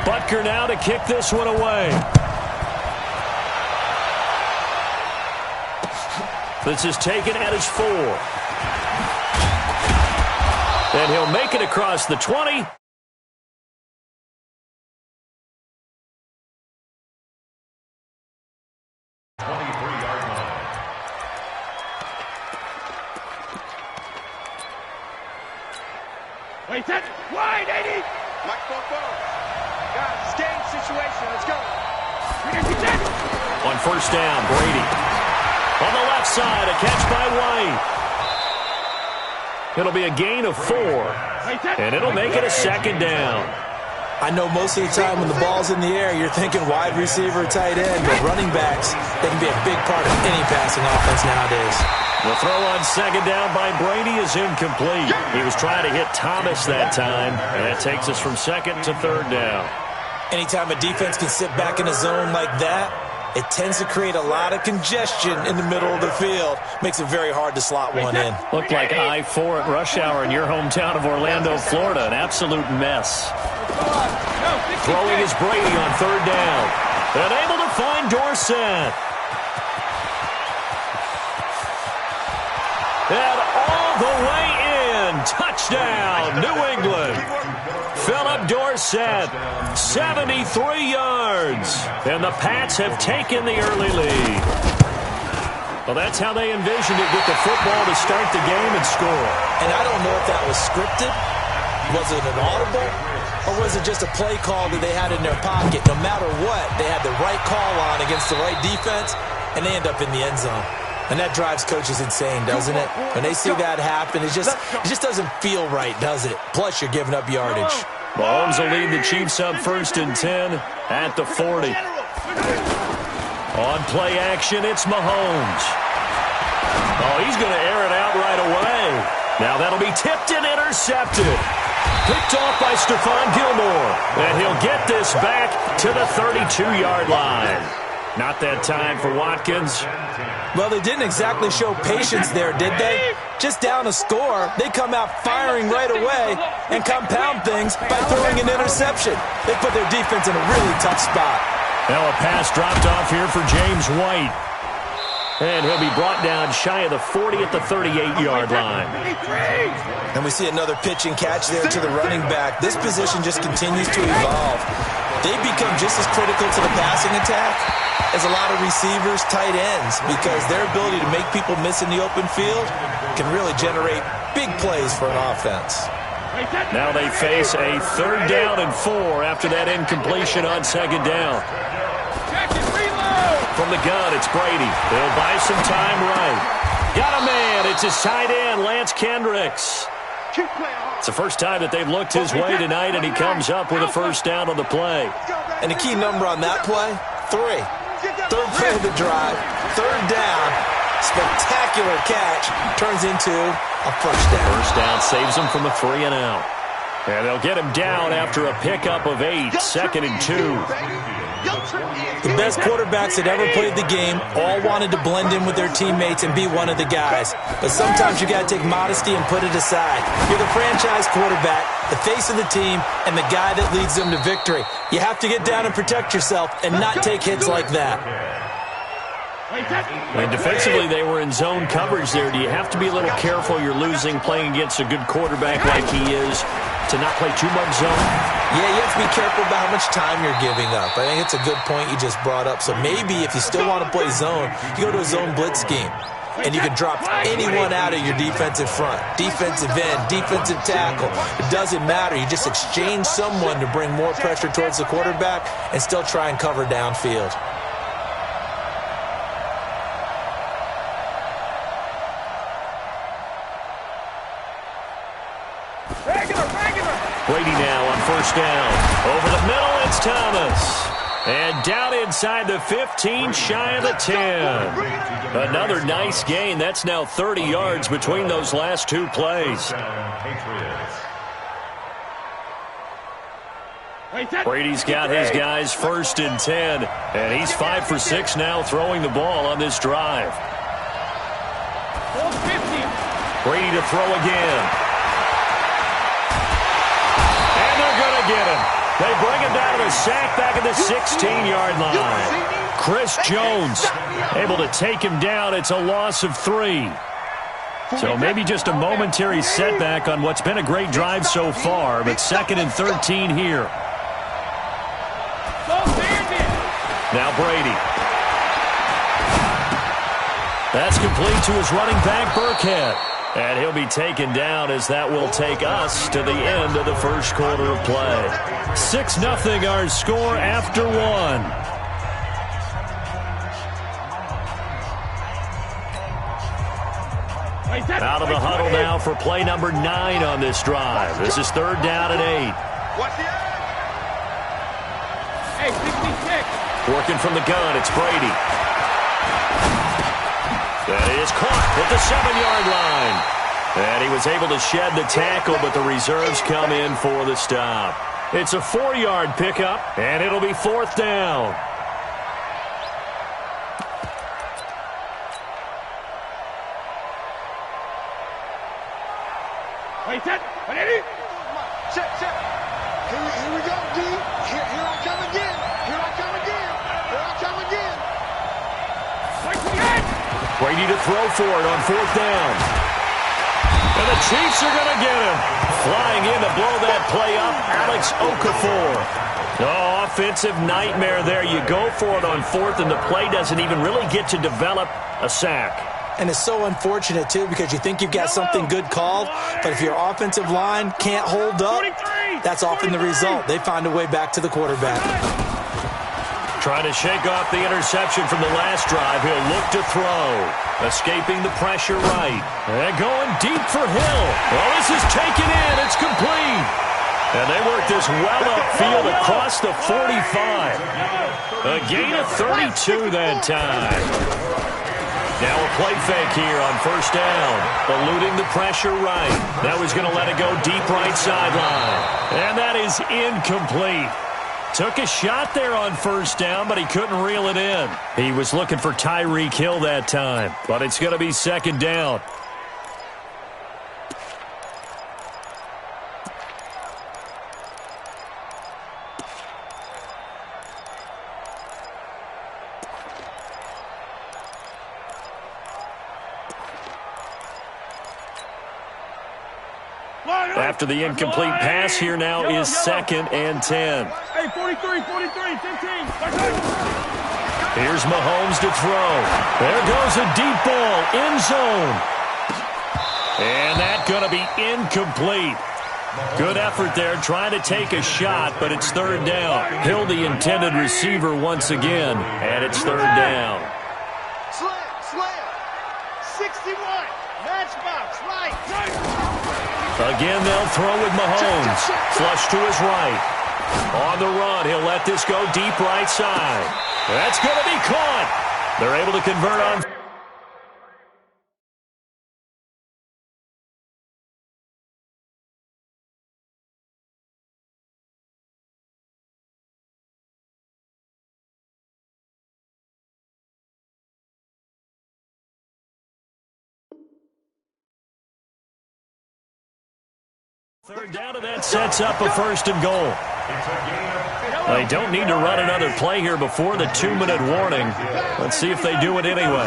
Butker now to kick this one away. This is taken at his 4. And he'll make it across the 20. Wait, that's wide, 80! Mike Bo4. Guys, it's game situation. Let's go. On first down, Brady. On the left side, a catch by White. It'll be a gain of 4. And it'll make it a second down. I know most of the time when the ball's in the air, you're thinking wide receiver, tight end, but running backs, they can be a big part of any passing offense nowadays. The throw on second down by Brady is incomplete. He was trying to hit Thomas that time, and that takes us from second to third down. Anytime a defense can sit back in a zone like that, it tends to create a lot of congestion in the middle of the field. Makes it very hard to slot one in. Looked like I-4 at rush hour in your hometown of Orlando, Florida. An absolute mess. Throwing is Brady on third down. And able to find Dorsett. And all the way in. Touchdown, New England. Philip Dorsett, 73 yards. And the Pats have taken the early lead. Well, that's how they envisioned it, get the football to start the game and score. And I don't know if that was scripted. Was it an audible? Or was it just a play call that they had in their pocket? No matter what, they had the right call on against the right defense, and they end up in the end zone. And that drives coaches insane, doesn't it? When they see that happen, it just doesn't feel right, does it? Plus, you're giving up yardage. Mahomes will lead the Chiefs up first and 10 at the 40. On play action, it's Mahomes. Oh, he's going to air it out right away. Now that'll be tipped and intercepted. Picked off by Stephon Gilmore. And he'll get this back to the 32-yard line. Not that time for Watkins. Well, they didn't exactly show patience there, did they? Just down a score, they come out firing right away and compound things by throwing an interception. They put their defense in a really tough spot. Now a pass dropped off here for James White. And he'll be brought down shy of the 40 at the 38-yard line. And we see another pitch and catch there to the running back. This position just continues to evolve. They become just as critical to the passing attack as a lot of receivers, tight ends, because their ability to make people miss in the open field can really generate big plays for an offense. Now they face a third down and 4 after that incompletion on second down. From the gun, it's Brady. They'll buy some time right. Got a man. It's his tight end, Lance Kendricks. It's the first time that they've looked his way tonight, and he comes up with a first down on the play. And the key number on that play, 3. Third play of the drive, third down, spectacular catch, turns into a first down. First down saves him from a 3 and out. And they'll get him down after a pickup of 8, second and 2. The best quarterbacks that ever played the game all wanted to blend in with their teammates and be one of the guys. But sometimes you got to take modesty and put it aside. You're the franchise quarterback, the face of the team, and the guy that leads them to victory. You have to get down and protect yourself and not take hits like that. And defensively, they were in zone coverage there. Do you have to be a little careful you're losing playing against a good quarterback like he is to not play too much zone? Yeah, you have to be careful about how much time you're giving up. I think it's a good point you just brought up. So maybe if you still want to play zone, you go to a zone blitz scheme. And you can drop anyone out of your defensive front. Defensive end, defensive tackle. It doesn't matter. You just exchange someone to bring more pressure towards the quarterback and still try and cover downfield. Brady now on first down. Over the middle, it's Thomas. And down inside the 15, shy of the 10. Another nice gain. That's now 30 yards between those last 2 plays. Brady's got his guys first and 10. And he's 5 for 6 now throwing the ball on this drive. Brady to throw again. Get him. They bring him down to a sack back at the 16-yard line. Chris Jones able to take him down. It's a loss of 3. So maybe just a momentary setback on what's been a great drive so far, but 2nd and 13 here. Now Brady. That's complete to his running back, Burkhead. And he'll be taken down as that will take us to the end of the first quarter of play. 6-0 our score after 1. Out of the huddle now for play number 9 on this drive. This is 3rd down and 8. Hey, 66. Working from the gun, it's Brady. That is caught at the 7-yard line. And he was able to shed the tackle, but the reserves come in for the stop. It's a 4-yard pickup, and it'll be 4th down. Wait, set. Set. Here we go, D. Here I come again. Here I come again. Brady to throw for it on 4th down. And the Chiefs are going to get him. Flying in to blow that play up, Alex Okafor. Oh, offensive nightmare there. You go for it on 4th, and the play doesn't even really get to develop a sack. And it's so unfortunate, too, because you think you've got something good called, but if your offensive line can't hold up, that's often the result. They find a way back to the quarterback. Trying to shake off the interception from the last drive. He'll look to throw. Escaping the pressure right. And going deep for Hill. Well, this is taken in. It's complete. And they work this well upfield across the 45. A gain of 32 that time. Now a play fake here on 1st down. Eluding the pressure right. Now he's going to let it go deep right sideline. And that is incomplete. Took a shot there on 1st down, but he couldn't reel it in. He was looking for Tyreek Hill that time, but it's going to be 2nd down. After the incomplete pass, here now is 2nd and 10. Hey, 43, 15. Here's Mahomes to throw. There goes a deep ball, end zone. And that's going to be incomplete. Good effort there, trying to take a shot, but it's 3rd down. Hill, the intended receiver once again, and it's 3rd down. Slam. 61. Matchbox, right. Again, they'll throw with Mahomes. Flush to his right. On the run, he'll let this go deep right side. That's going to be caught. They're able to convert on. Third down, and that sets up a 1st and goal. They don't need to run another play here before the 2-minute warning. Let's see if they do it anyway.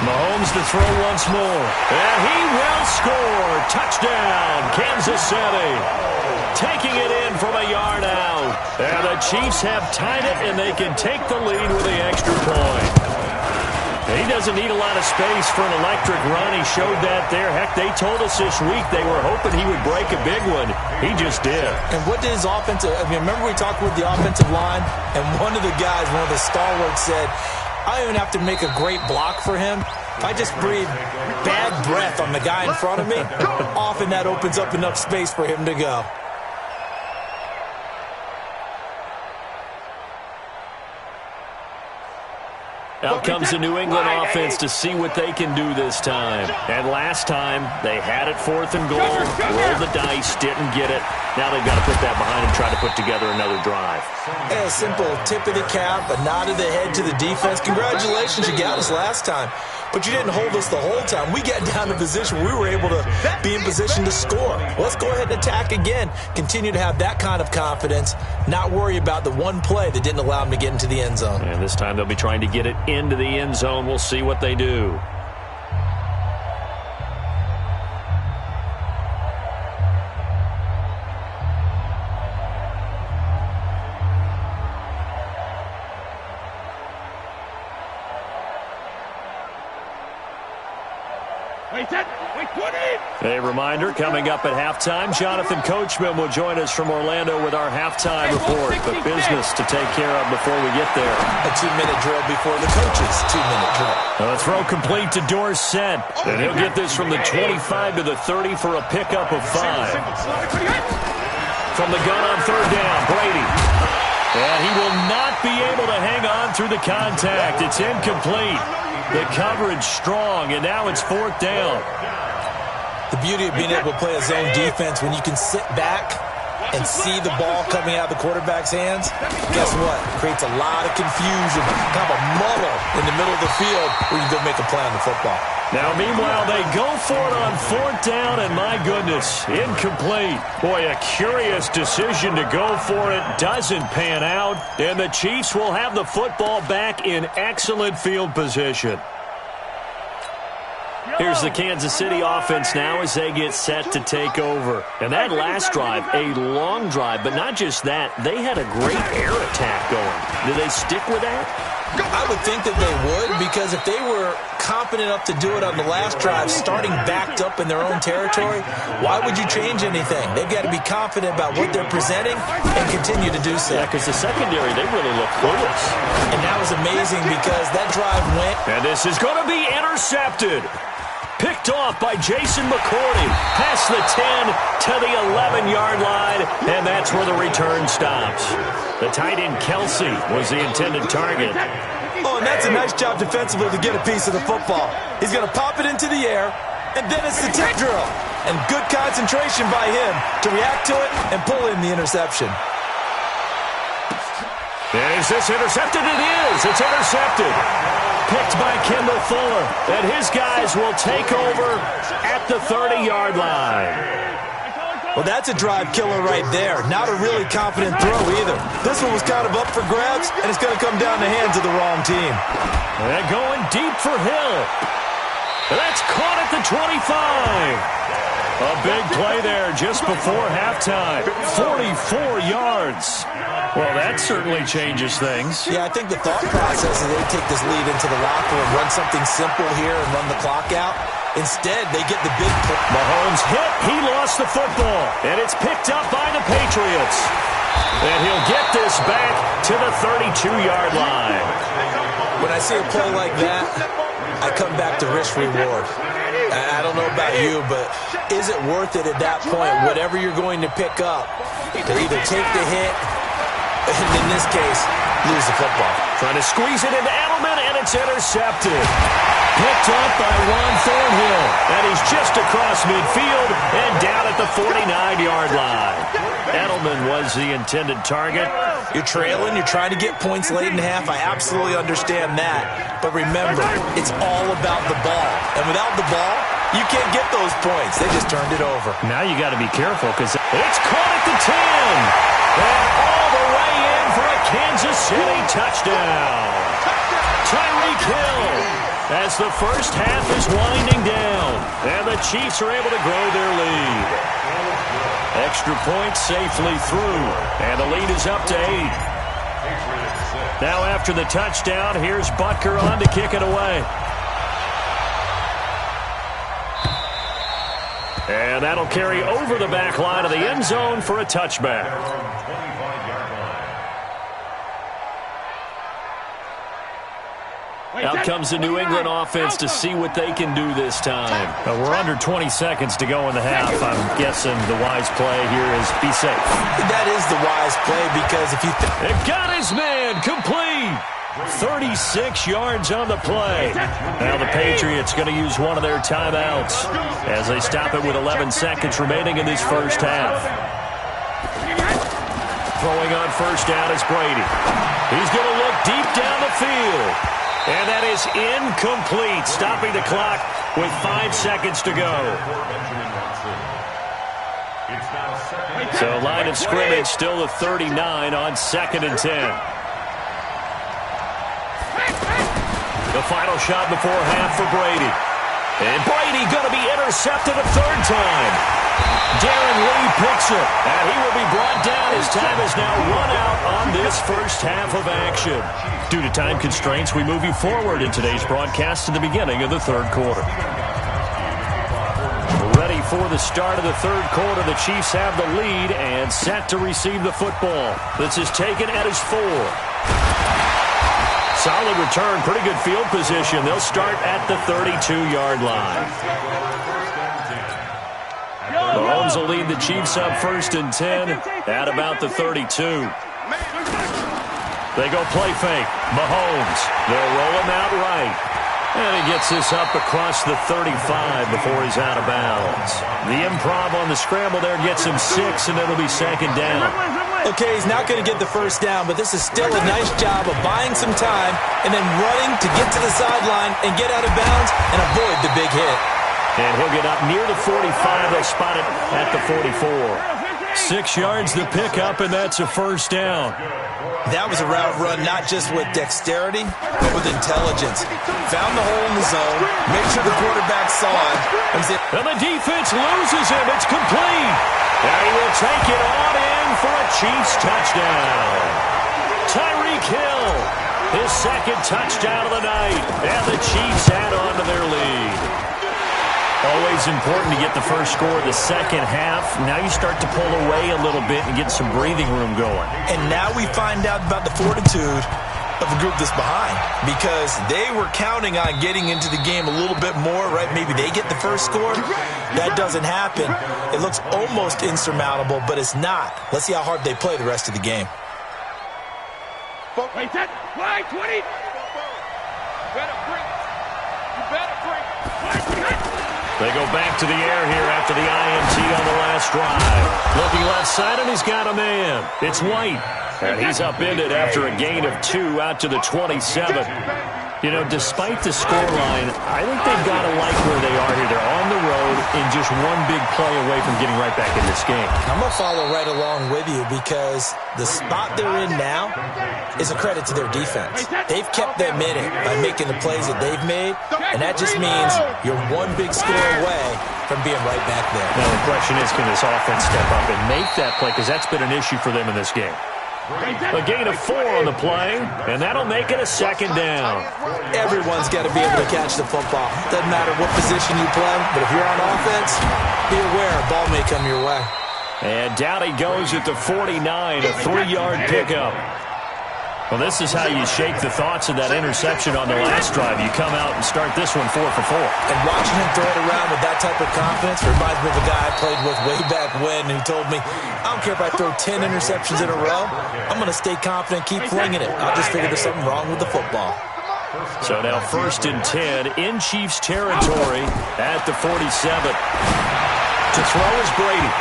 Mahomes to throw once more. And he will score. Touchdown, Kansas City. Taking it in from a yard out. And the Chiefs have tied it, and they can take the lead with the extra point. He doesn't need a lot of space for an electric run. He showed that there. Heck, they told us this week they were hoping he would break a big one. He just did. And what did his offensive... I mean, remember we talked with the offensive line, and one of the guys, one of the stalwarts said, I don't even have to make a great block for him. If I just breathe bad breath on the guy in front of me, often that opens up enough space for him to go. Out comes the New England offense to see what they can do this time. And last time, they had it 4th and goal, rolled the dice, didn't get it. Now they've got to put that behind and try to put together another drive. A simple tip of the cap, a nod of the head to the defense. Congratulations, you got us last time. But you didn't hold us the whole time. We got down to position where we were able to be in position to score. Let's go ahead and attack again. Continue to have that kind of confidence, not worry about the one play that didn't allow them to get into the end zone. And this time they'll be trying to get it into the end zone. We'll see what they do. A reminder, coming up at halftime, Jonathan Coachman will join us from Orlando with our halftime report. But business to take care of before we get there. A 2-minute drill before the coach's 2-minute drill. A throw complete to Dorsett. And he'll get this from the 25 to the 30 for a pickup of 5. From the gun on third down, Brady. And he will not be able to hang on through the contact. It's incomplete. The coverage strong, and now it's 4th down. The beauty of being able to play a zone defense when you can sit back and see the ball coming out of the quarterback's hands, guess what? Creates a lot of confusion, kind of a muddle in the middle of the field where you go make a play on the football. Now, meanwhile, they go for it on 4th down, and my goodness, incomplete. Boy, a curious decision to go for it. Doesn't pan out, and the Chiefs will have the football back in excellent field position. Here's the Kansas City offense now as they get set to take over. And that last drive, a long drive, but not just that. They had a great air attack going. Do they stick with that? I would think that they would, because if they were confident enough to do it on the last drive, starting backed up in their own territory, why would you change anything? They've got to be confident about what they're presenting and continue to do so. Yeah, because the secondary, they really look clueless. And that was amazing because that drive went. And this is going to be intercepted. Picked off by Jason McCourty. Past the 10 to the 11-yard line, and that's where the return stops. The tight end Kelsey was the intended target. Oh, and that's a nice job defensively to get a piece of the football. He's going to pop it into the air, and then it's the tip drill. And good concentration by him to react to it and pull in the interception. Is this intercepted? It is. It's intercepted. Picked by Kendall Fuller. And his guys will take over at the 30-yard line. Well, that's a drive killer right there. Not a really confident throw either. This one was kind of up for grabs, and it's going to come down the hands of the wrong team. And going deep for Hill. That's caught at the 25. A big play there just before halftime. 44 yards. Well, that certainly changes things. Yeah, I think the thought process is they take this lead into the locker and run something simple here and run the clock out. Instead, they get the big play. Mahomes hit. He lost the football. And it's picked up by the Patriots. And he'll get this back to the 32-yard line. When I see a play like that, I come back to risk-reward. I don't know about you, but is it worth it at that point, whatever you're going to pick up, to either take the hit, and in this case, lose the football? Trying to squeeze it into Edelman, and it's intercepted. Picked up by Juan Thornhill. And he's just across midfield and down at the 49-yard line. Edelman was the intended target. You're trailing. You're trying to get points late in half. I absolutely understand that. But remember, it's all about the ball. And without the ball, you can't get those points. They just turned it over. Now you got to be careful because it's caught at the 10. And all the way in for a Kansas City touchdown. Tyreek Hill as the first half is winding down. And the Chiefs are able to grow their lead. Extra point safely through. And the lead is up to 8. Now after the touchdown, here's Butker on to kick it away. And that'll carry over the back line of the end zone for a touchback. Out comes the New England offense to see what they can do this time. We're under 20 seconds to go in the half. I'm guessing the wise play here is be safe. That is the wise play because if you... They've got his man complete. 36 yards on the play. Now the Patriots going to use one of their timeouts as they stop it with 11 seconds remaining in this first half. Throwing on first down is Brady. He's going to look deep down the field. And that is incomplete, stopping the clock with 5 seconds to go. So line of scrimmage still the 39 on 2nd and 10. The final shot before half for Brady. And Brady going to be intercepted a 3rd time. Darren Lee picks it, and he will be brought down. His time is now run out on this first half of action. Due to time constraints, we move you forward in today's broadcast to the beginning of the 3rd quarter. Ready for the start of the 3rd quarter. The Chiefs have the lead and set to receive the football. This is taken at his 4. Solid return, pretty good field position. They'll start at the 32-yard line. Mahomes will lead the Chiefs up 1st and 10 at about the 32. They go play fake. Mahomes. They'll roll him out right. And he gets this up across the 35 before he's out of bounds. The improv on the scramble there gets him 6, and it'll be 2nd down. Okay, he's not going to get the first down, but this is still a nice job of buying some time and then running to get to the sideline and get out of bounds and avoid the big hit. And he'll get up near the 45. They'll spot it at the 44. 6 yards the pickup, and that's a 1st down. That was a route run not just with dexterity, but with intelligence. Found the hole in the zone, made sure the quarterback saw it. And the defense loses him. It's complete. And he will take it on in for a Chiefs touchdown. Tyreek Hill, his 2nd touchdown of the night. And the Chiefs add on to their lead. Always important to get the first score of the 2nd half. Now you start to pull away a little bit and get some breathing room going. And now we find out about the fortitude of a group that's behind, because they were counting on getting into the game a little bit more, right? Maybe they get the first score. That doesn't happen. It looks almost insurmountable, but it's not. Let's see how hard they play the rest of the game. Wait, that flag 20. You better bring. You better bring. They go back to the air here after the INT on the last drive. Looking left side, and he's got a man. It's White. And he's upended after a gain of 2 out to the 27. You know, despite the scoreline, I think they've got to like where they are here. They're on the road and just one big play away from getting right back in this game. I'm going to follow right along with you, because the spot they're in now is a credit to their defense. They've kept them in it by making the plays that they've made, and that just means you're one big score away from being right back there. Now, the question is, can this offense step up and make that play? Because that's been an issue for them in this game. A gain of 4 on the play, and that'll make it a 2nd down. Everyone's got to be able to catch the football. Doesn't matter what position you play, but if you're on offense, be aware a ball may come your way. And down he goes at the 49, a 3-yard pickup. Well, this is how you shake the thoughts of that interception on the last drive. You come out and start this one 4 for 4. And watching him throw it around with that type of confidence reminds me of a guy I played with way back when, who told me, I don't care if I throw 10 interceptions in a row. I'm going to stay confident, keep flinging it. I'll just figure there's something wrong with the football. So now 1st and 10 in Chiefs territory at the 47. To throw is Brady.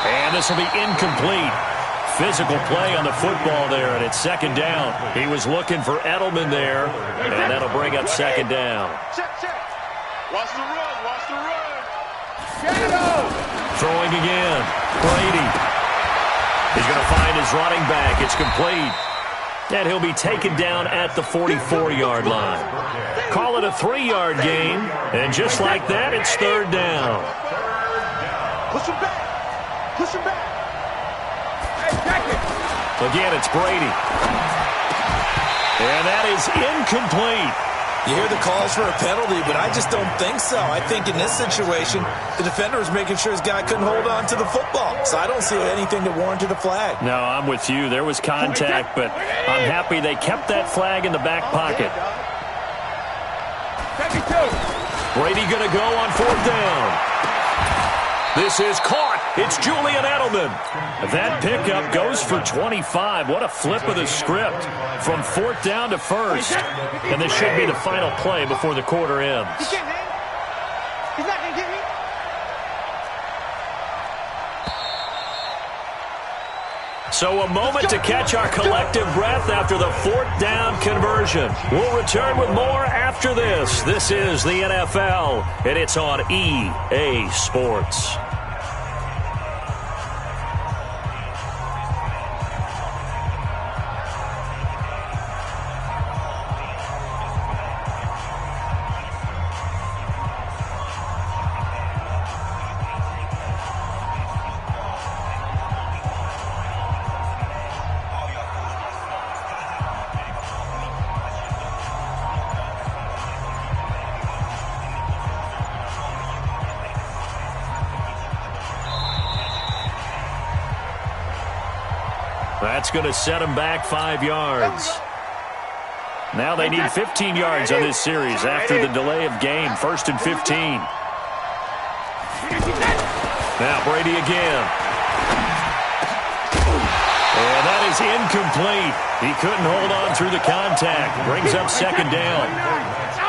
And this will be incomplete. Physical play on the football there, and it's 2nd down. He was looking for Edelman there, and that'll bring up 2nd down. Watch the run, watch the run. Shadow. Throwing again. Brady. He's going to find his running back. It's complete. And he'll be taken down at the 44-yard line. Call it a 3-yard gain, and just like that, it's 3rd down. Push him back. Push him back. Again, it's Brady. And that is incomplete. You hear the calls for a penalty, but I just don't think so. I think in this situation, the defender was making sure his guy couldn't hold on to the football. So I don't see anything that warranted a flag. No, I'm with you. There was contact, but I'm happy they kept that flag in the back pocket. Brady going to go on 4th down. This is caught. It's Julian Edelman. That pickup goes for 25. What a flip of the script from 4th down to 1st. And this should be the final play before the quarter ends. He's not going to get me. So a moment to catch our collective breath after the fourth down conversion. We'll return with more after this. This is the NFL, and it's on EA Sports. That's going to set them back 5 yards. Now they need 15 yards on this series after the delay of game. 1st and 15. Now Brady again. And that is incomplete. He couldn't hold on through the contact. Brings up 2nd down.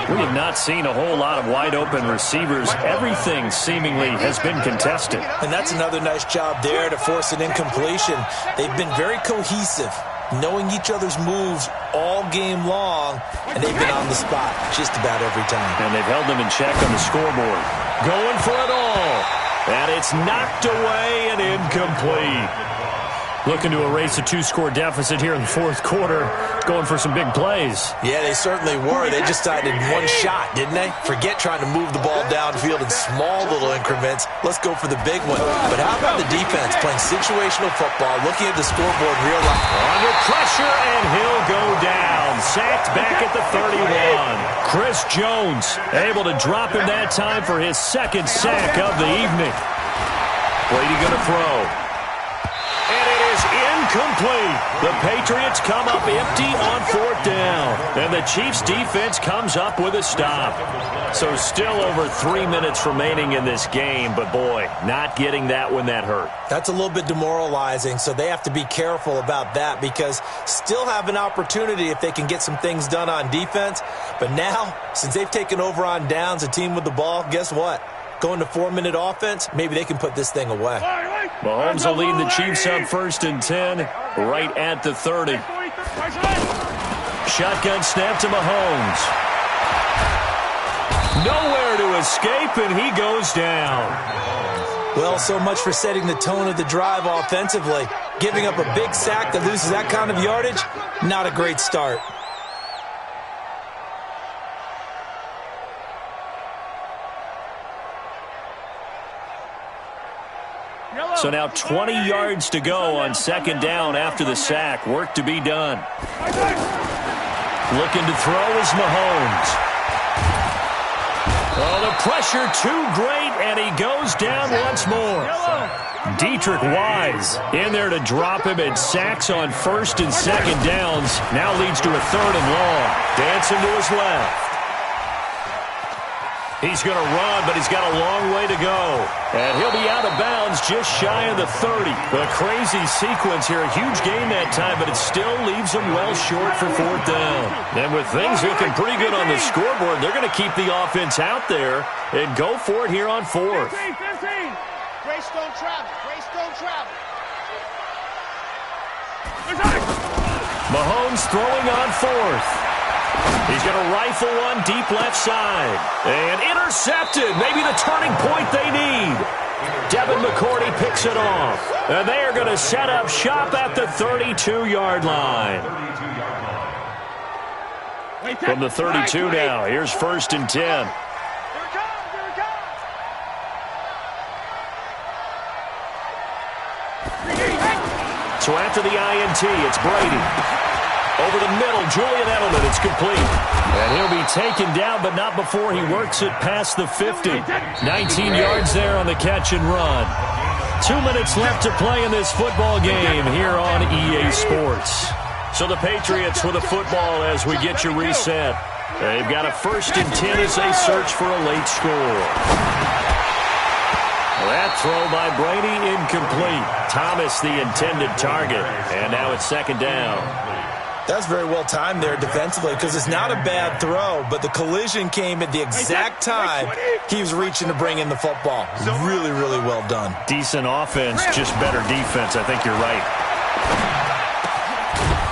We have not seen a whole lot of wide-open receivers. Everything seemingly has been contested. And that's another nice job there to force an incompletion. They've been very cohesive, knowing each other's moves all game long, and they've been on the spot just about every time. And they've held them in check on the scoreboard. Going for it all. And it's knocked away and incomplete. Looking to erase a 2-score deficit here in the 4th quarter. Going for some big plays. Yeah, they certainly were. They just decided one shot, didn't they? Forget trying to move the ball downfield in small little increments. Let's go for the big one. But how about the defense playing situational football, looking at the scoreboard in real life? Under pressure, and he'll go down. Sacked back at the 31. Chris Jones able to drop him that time for his 2nd sack of the evening. Brady going to throw. Incomplete. The Patriots come up empty on 4th down. And the Chiefs defense comes up with a stop. So still over 3 minutes remaining in this game. But boy, not getting that one that hurt. That's a little bit demoralizing. So they have to be careful about that because still have an opportunity if they can get some things done on defense. But now, since they've taken over on downs, a team with the ball, guess what? Going to 4-minute offense, maybe they can put this thing away. Mahomes will lead the Chiefs up 1st and 10, right at the 30. Shotgun snap to Mahomes. Nowhere to escape, and he goes down. Well, so much for setting the tone of the drive offensively. Giving up a big sack that loses that kind of yardage, not a great start. So now 20 yards to go on 2nd down after the sack. Work to be done. Looking to throw is Mahomes. Oh, the pressure too great, and he goes down once more. Dietrich Wise in there to drop him, and sacks on 1st and 2nd downs. Now leads to a 3rd and long. Dancing to his left. He's going to run, but he's got a long way to go. And he'll be out of bounds just shy of the 30. A crazy sequence here. A huge gain that time, but it still leaves him well short for 4th down. And with things looking pretty good on the scoreboard, they're going to keep the offense out there and go for it here on 4th. 15. Greystone travel. Greystone travel. Mahomes throwing on 4th. He's going to rifle one deep left side. And intercepted. Maybe the turning point they need. Devin McCourty picks it off. And they are going to set up shop at the 32-yard line. From the 32 now, here's 1st and 10. So after the INT, it's Brady. Over the middle, Julian Edelman, it's complete. And he'll be taken down, but not before he works it past the 50. 19 yards there on the catch and run. 2 minutes left to play in this football game here on EA Sports. So the Patriots with a football as we get you reset. They've got a 1st and 10 as they search for a late score. That throw by Brady incomplete. Thomas the intended target. And now it's 2nd down. That's very well timed there defensively because it's not a bad throw, but the collision came at the exact time he was reaching to bring in the football. Really, really well done. Decent offense, just better defense. I think you're right.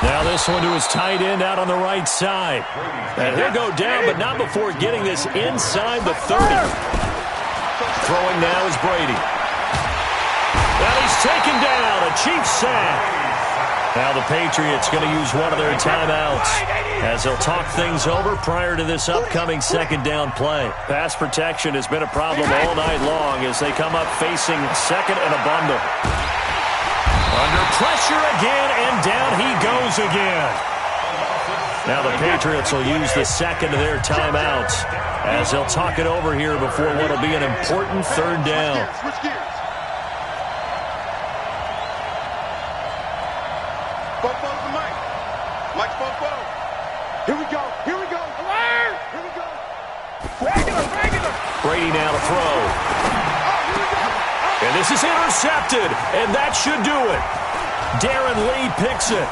Now this one to his tight end out on the right side. And he'll go down, but not before getting this inside the 30. Throwing now is Brady. Now he's taken down, a Chiefs sack. Now the Patriots going to use one of their timeouts as they'll talk things over prior to this upcoming second down play. Pass protection has been a problem all night long as they come up facing second and a bundle. Under pressure again, and down he goes again. Now the Patriots will use the second of their timeouts as they'll talk it over here before what will be an important third down. Bo4's the mic. Mike's Bo4. Here we go. Here we go. Alert! Here we go. Regular. Brady now to throw. And this is intercepted, and that should do it. Darren Lee picks it.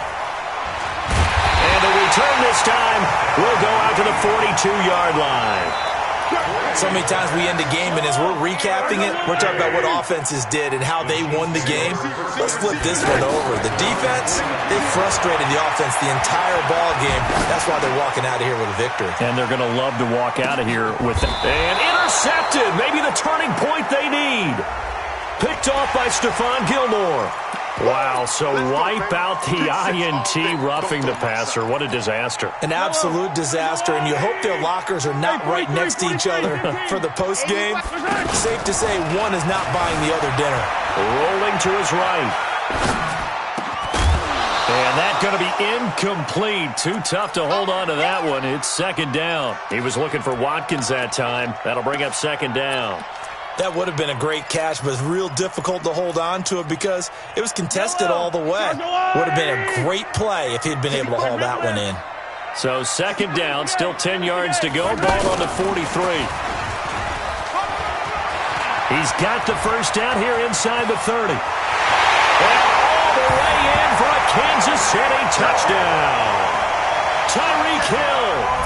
And the return this time will go out to the 42-yard line. So many times we end a game, and as we're recapping it, we're talking about what offenses did and how they won the game. Let's flip this one over. The defense, they frustrated the offense the entire ball game. That's why they're walking out of here with a victory. And they're going to love to walk out of here with it. And intercepted, maybe the turning point they need. Picked off by Stephon Gilmore. Wow, so wipe out the INT roughing the passer. What a disaster. An absolute disaster, and you hope their lockers are not right next to each other for the postgame. Safe to say one is not buying the other dinner. Rolling to his right. And that's going to be incomplete. Too tough to hold on to that one. It's second down. He was looking for Watkins that time. That'll bring up second down. That would have been a great catch, but it's real difficult to hold on to it because it was contested all the way. Would have been a great play if he'd been able to haul that one in. So second down, still 10 yards to go. Ball on the 43. He's got the first down here inside the 30. And all the way in for a Kansas City touchdown. Tyreek Hill